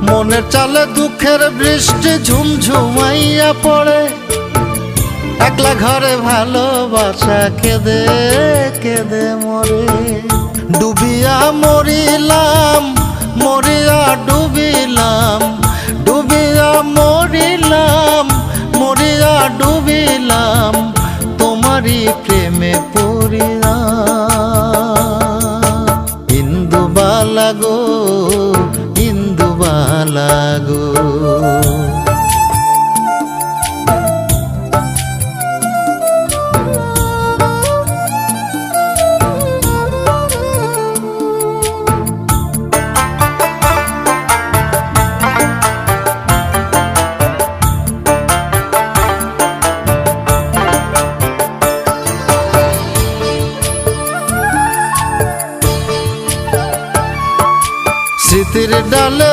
মনের চালে দুঃখের বৃষ্টি ঝুমঝুমাইয়া পড়ে, একলা ঘরে ভালোবাসা কেঁদে কেঁদে মরে। ডুবিয়া মরিলাম, মরিয়া ডুবিলাম, ডুবিয়া মরিলাম, মরিয়া ডুবিলাম, তোমারই প্রেমে পড়িয়া। ইন্দুবালা গো, ইন্দুবালা গো, স্মৃতির ডালে